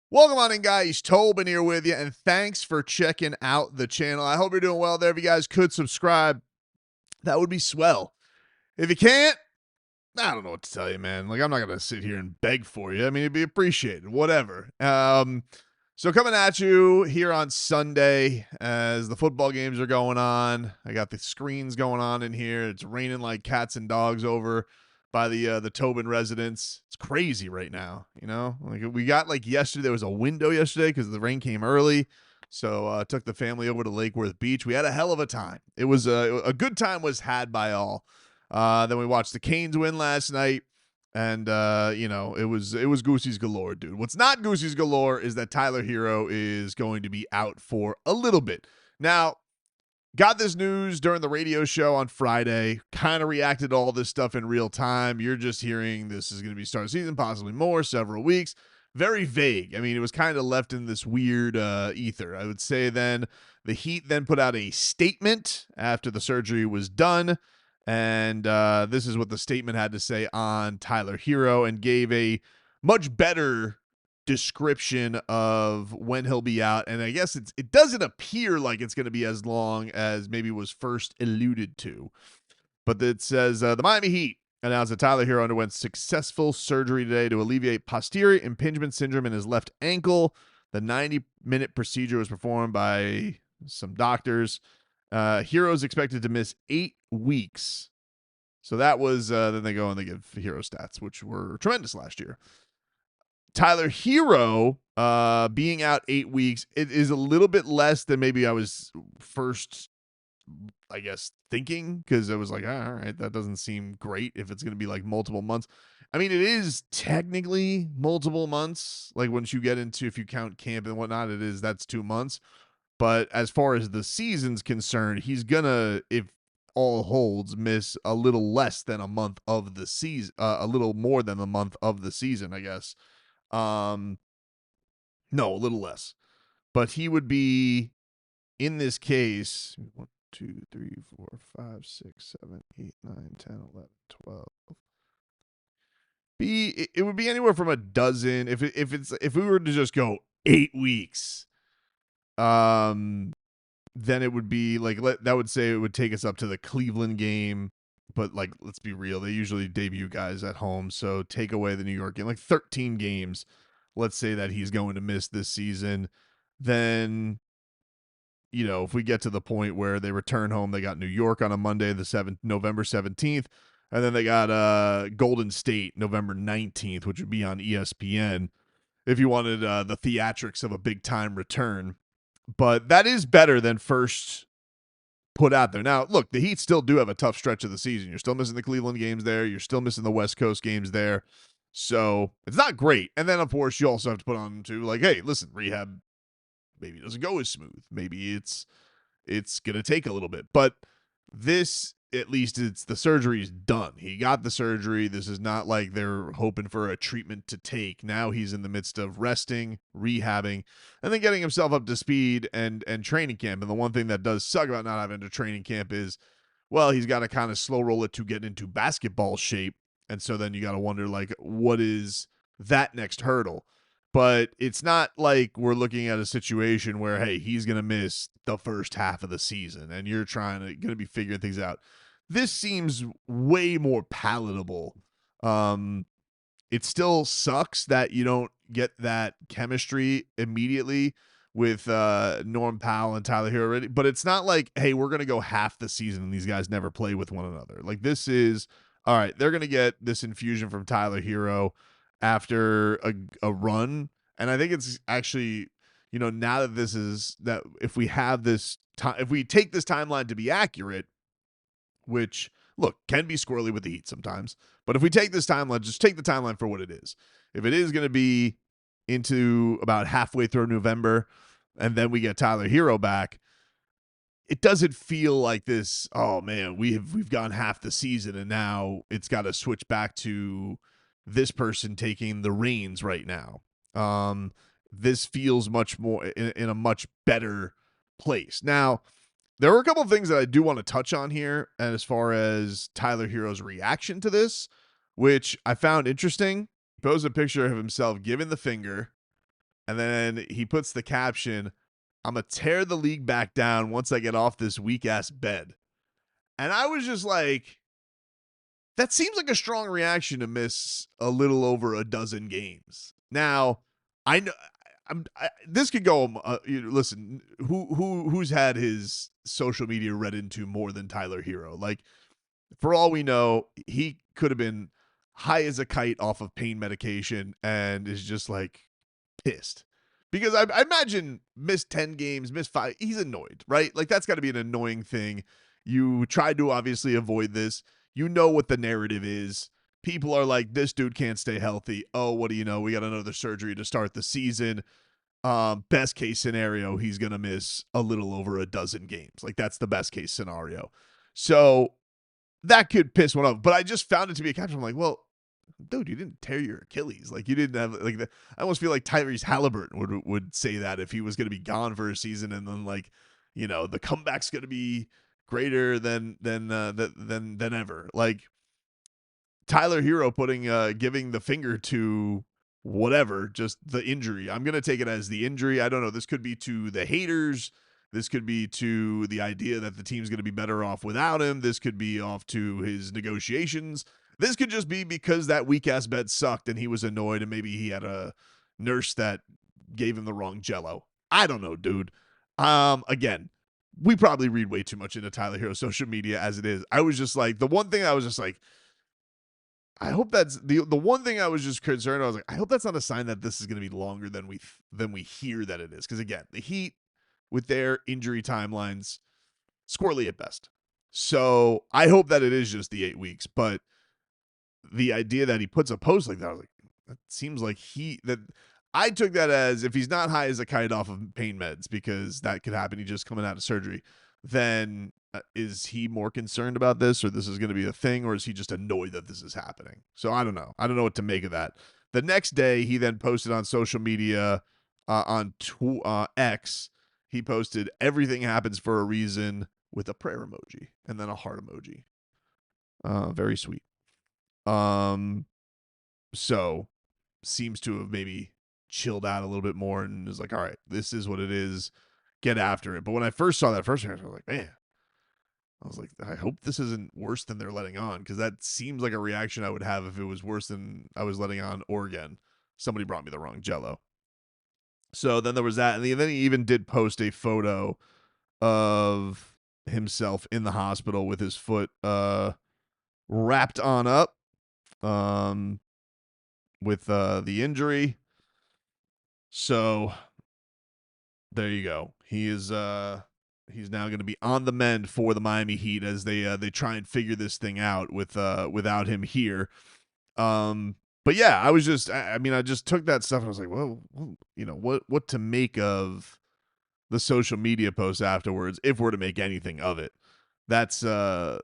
Welcome on in, guys. Tobin here with you, and thanks for checking out the channel. I hope you're doing well there. If you guys could subscribe, that would be swell. If you can't, I don't know what to tell you, man. Like, I'm not gonna sit here and beg for you. I mean, it'd be appreciated, whatever. So coming at you here on Sunday as the football games are going on. I got the screens going on in here. It's raining like cats and dogs over by the Tobin residence. It's crazy right now, you know? Like we got like yesterday, there was a window yesterday because the rain came early. So took the family over to Lake Worth Beach. We had a hell of a time. It was a good time was had by all. Then we watched the Canes win last night. And it was Goosey's galore, dude. What's not Goosey's galore is that Tyler Herro is going to be out for a little bit. Now, got this news during the radio show on Friday, kind of reacted to all this stuff in real time. You're just hearing this is going to be start of season, possibly more, several weeks. Very vague. I mean, it was kind of left in this weird ether. I would say then the Heat then put out a statement after the surgery was done. And this is what the statement had to say on Tyler Herro, and gave a much better description of when he'll be out. And I guess it doesn't appear like it's going to be as long as maybe was first alluded to. But it says the Miami Heat announced that Tyler Herro underwent successful surgery today to alleviate posterior impingement syndrome in his left ankle. The 90-minute procedure was performed by some doctors. Herro is expected to miss 8 weeks. So that was, then they go and they give Herro stats, which were tremendous last year. Tyler Herro being out 8 weeks, it is a little bit less than maybe I was first, I guess, thinking, because it was like, all right, that doesn't seem great if it's going to be like multiple months. I mean, it is technically multiple months. Like once you get into, if you count camp and whatnot, that's 2 months. But as far as the season's concerned, he's gonna, if all holds, miss a little less than a month of the season, a little more than a month of the season, I guess. No, a little less. But he would be, in this case, 1, 2, 3, 4, 5, 6, 7, 8, 9, 10, 11, 12. It would be anywhere from a dozen if we were to just go 8 weeks. Then it would be like, that would say it would take us up to the Cleveland game. But like, let's be real, they usually debut guys at home, so take away the New York game, like 13 games. Let's say that he's going to miss this season. Then, if we get to the point where they return home, they got New York on a Monday, November 17th, and then they got Golden State November 19th, which would be on ESPN if you wanted the theatrics of a big time return. But that is better than first put out there. Now, look, the Heat still do have a tough stretch of the season. You're still missing the Cleveland games there. You're still missing the West Coast games there. So it's not great. And then, of course, you also have to put on to, like, hey, listen, rehab maybe doesn't go as smooth. Maybe it's going to take a little bit. But this, at least, it's the surgery's done. He got the surgery. This is not like they're hoping for a treatment to take. Now he's in the midst of resting, rehabbing, and then getting himself up to speed and training camp. And the one thing that does suck about not having a training camp is, well, he's got to kind of slow roll it to get into basketball shape. And so then you got to wonder, like, what is that next hurdle? But it's not like we're looking at a situation where, hey, he's going to miss the first half of the season and you're going to be figuring things out. This seems way more palatable. It still sucks that you don't get that chemistry immediately with Norm Powell and Tyler Herro already, but it's not like, hey, we're going to go half the season and these guys never play with one another. Like, this is, all right, they're going to get this infusion from Tyler Herro after a run. And I think it's actually, now that this is, that if we have this time, if we take this timeline to be accurate, which, look, can be squirrely with the Heat sometimes, but if we take this timeline, just take the timeline for what it is. If it is going to be into about halfway through November and then we get Tyler Herro back, it doesn't feel like this, oh man, we've gone half the season and now it's got to switch back to this person taking the reins right now. This feels much more in a much better place. Now, there were a couple of things that I do want to touch on here, and as far as Tyler Herro's reaction to this, which I found interesting. He posted a picture of himself giving the finger And then he puts the caption, "I'm going to tear the league back down once I get off this weak ass bed." And I was just like, that seems like a strong reaction to miss a little over a dozen games. Now, I know this could go. Listen, who's had his social media read into more than Tyler Herro? Like, for all we know, he could have been high as a kite off of pain medication and is just like pissed. Because I imagine missed 10 games, missed 5. He's annoyed, right? Like, that's got to be an annoying thing. You tried to obviously avoid this. You know what the narrative is. People are like, this dude can't stay healthy. Oh, what do you know? We got another surgery to start the season. Best case scenario, he's going to miss a little over a dozen games. Like, that's the best case scenario. So that could piss one off. But I just found it to be a caption. I'm like, well, dude, you didn't tear your Achilles. Like, you didn't have like the. I almost feel like Tyrese Halliburton would say that if he was going to be gone for a season, and then like, the comeback's going to be greater than ever. Like, Tyler Herro giving the finger to whatever, just the injury. I'm gonna take it as the injury. I don't know. This could be to the haters. This could be to the idea that the team's gonna be better off without him. This could be off to his negotiations. This could just be because that weak ass bed sucked and he was annoyed, and maybe he had a nurse that gave him the wrong jello. I don't know, dude. Again, we probably read way too much into Tyler Herro's social media as it is. I was just like, the one thing I was just like, I hope that's the one thing I was just concerned. I was like, I hope that's not a sign that this is going to be longer than we hear that it is. Because again, the Heat with their injury timelines, squirrely at best. So I hope that it is just the 8 weeks. But the idea that he puts a post like that, I was like, that seems like I took that as, if he's not high as a kite off of pain meds, because that could happen. He's just coming out of surgery. Then is he more concerned about this, or this is going to be a thing, or is he just annoyed that this is happening? So I don't know. I don't know what to make of that. The next day, he then posted on social media, on X, he posted, "Everything happens for a reason," with a prayer emoji and then a heart emoji. Very sweet. So seems to have maybe chilled out a little bit more and is like, all right, this is what it is. Get after it. But when I first saw that first time, I was like, man, I hope this isn't worse than they're letting on, because that seems like a reaction I would have if it was worse than I was letting on, or again, somebody brought me the wrong jello. So then there was that. And then he even did post a photo of himself in the hospital with his foot wrapped on up with the injury. So there you go. He's now going to be on the mend for the Miami Heat as they try and figure this thing out without him here. But yeah, I was just I just took that stuff and I was like, well, what to make of the social media posts afterwards, if we're to make anything of it. That's and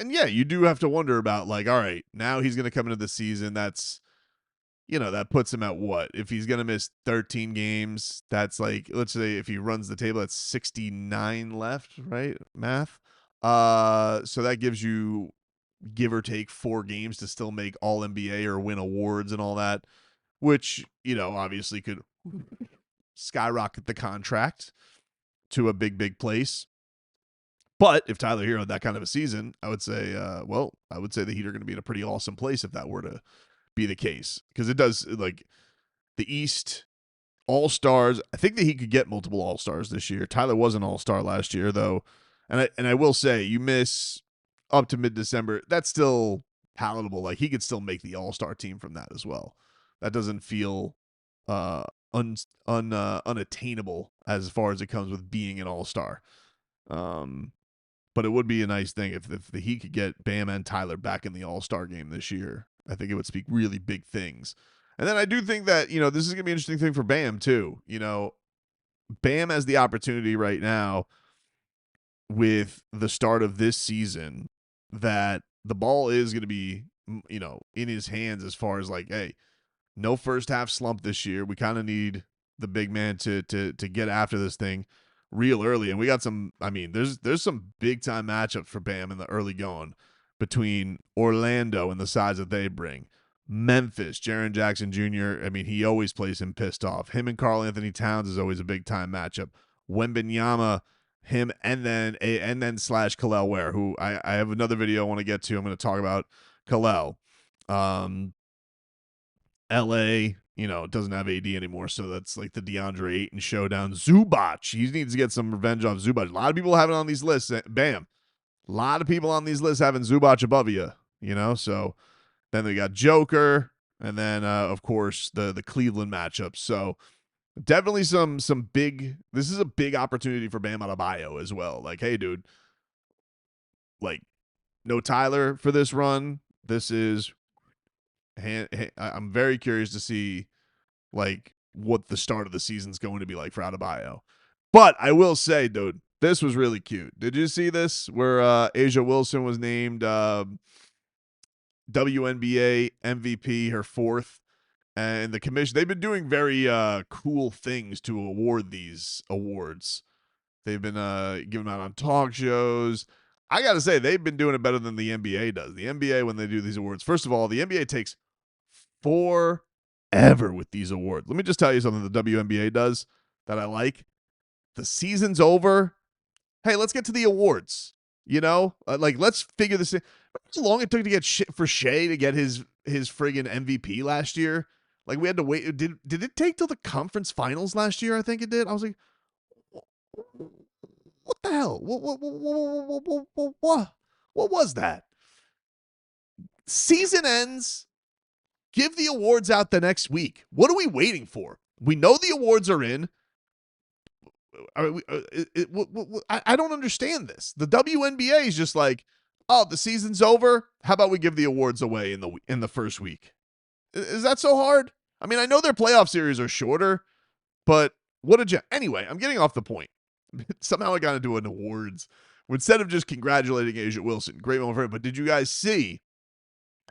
yeah, you do have to wonder about, like, all right, now he's going to come into the season. That's, that puts him at what? If he's going to miss 13 games, that's like, let's say if he runs the table, that's 69 left, right? Math. So that gives you, give or take, 4 games to still make all NBA or win awards and all that, which, obviously could skyrocket the contract to a big, big place. But if Tyler Herro had that kind of a season, I would say, the Heat are going to be in a pretty awesome place if that were to be the case. Because it does, like, the East, All-Stars, I think that he could get multiple All-Stars this year. Tyler was an All-Star last year, though. And I will say, you miss up to mid-December, that's still palatable. Like, he could still make the All-Star team from that as well. That doesn't feel unattainable as far as it comes with being an All-Star. But it would be a nice thing if the Heat could get Bam and Tyler back in the All-Star game this year. I think it would speak really big things. And then I do think that, this is going to be an interesting thing for Bam, too. Bam has the opportunity right now with the start of this season that the ball is going to be, in his hands, as far as like, hey, no first half slump this year. We kind of need the big man to get after this thing real early. And we got some, there's some big time matchups for Bam in the early going between Orlando and the size that they bring, Memphis, Jaren Jackson Jr., I mean, he always plays him pissed off. Him and Karl Anthony Towns is always a big-time matchup. Wembanyama, him, and then slash Kalel Ware, who I have another video I want to get to. I'm going to talk about Kalel. LA, doesn't have AD anymore, so that's like the DeAndre Ayton showdown. Zubac, he needs to get some revenge off Zubac. A lot of people have it on these lists. Bam. A lot of people on these lists having Zubac above you, so then they got Joker, and then of course the Cleveland matchup. So definitely some big. This is a big opportunity for Bam Adebayo as well. Like, hey, dude, like no Tyler for this run. This is. I'm very curious to see like what the start of the season's going to be like for Adebayo. But I will say, dude, this was really cute. Did you see this where Asia Wilson was named WNBA MVP, her fourth, and the commission, they've been doing very cool things to award these awards. They've been giving them out on talk shows. I got to say, they've been doing it better than the NBA does. The NBA, when they do these awards, first of all, the NBA takes forever with these awards. Let me just tell you something the WNBA does that I like. The season's over. Hey, let's get to the awards. Let's figure this out. How long it took to get for Shea to get his friggin' MVP last year? Like, we had to wait. Did it take till the conference finals last year? I think it did. I was like, what the hell? What was that? Season ends. Give the awards out the next week. What are we waiting for? We know the awards are in. I don't understand this. The WNBA is just like, oh, the season's over. How about we give the awards away in the first week? Is that so hard? I mean, I know their playoff series are shorter, but anyway, I'm getting off the point. Somehow I got into an awards instead of just congratulating Asia Wilson. Great moment for her. But did you guys see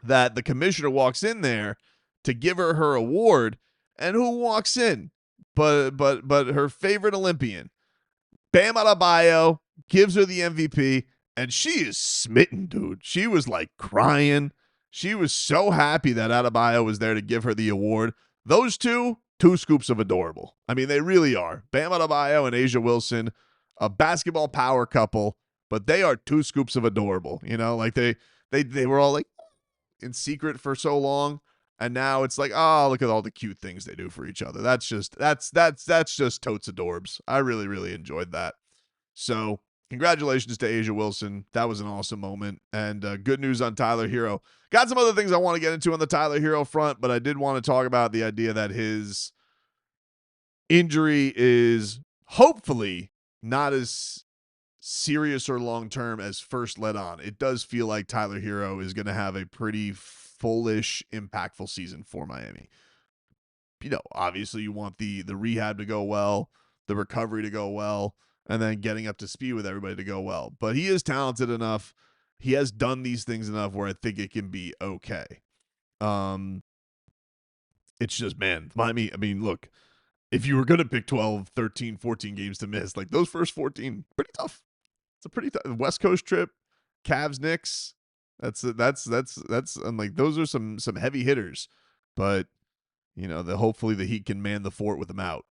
that the commissioner walks in there to give her award, and who walks in but her favorite Olympian, Bam Adebayo, gives her the MVP, and she is smitten, dude. She was like crying. She was so happy that Adebayo was there to give her the award. Those two scoops of adorable. I mean, they really are. Bam Adebayo and Asia Wilson, a basketball power couple, but they are two scoops of adorable. Like they were all like in secret for so long, and now it's like, oh, look at all the cute things they do for each other. That's just totes adorbs. I really, really enjoyed that. So congratulations to Asia Wilson. That was an awesome moment. And good news on Tyler Herro. Got some other things I want to get into on the Tyler Herro front, but I did want to talk about the idea that his injury is hopefully not as serious or long-term as first led on. It does feel like Tyler Herro is going to have a pretty fullish, impactful season for Miami. Obviously you want the rehab to go well, the recovery to go well, and then getting up to speed with everybody to go well. But he is talented enough. He has done these things enough where I think it can be okay. It's just, man, Miami, I mean, look, if you were going to pick 12, 13, 14 games to miss, like those first 14, pretty tough. It's a pretty tough West Coast trip, Cavs, Knicks. That's and like those are some heavy hitters, but hopefully the Heat can man the fort with them out.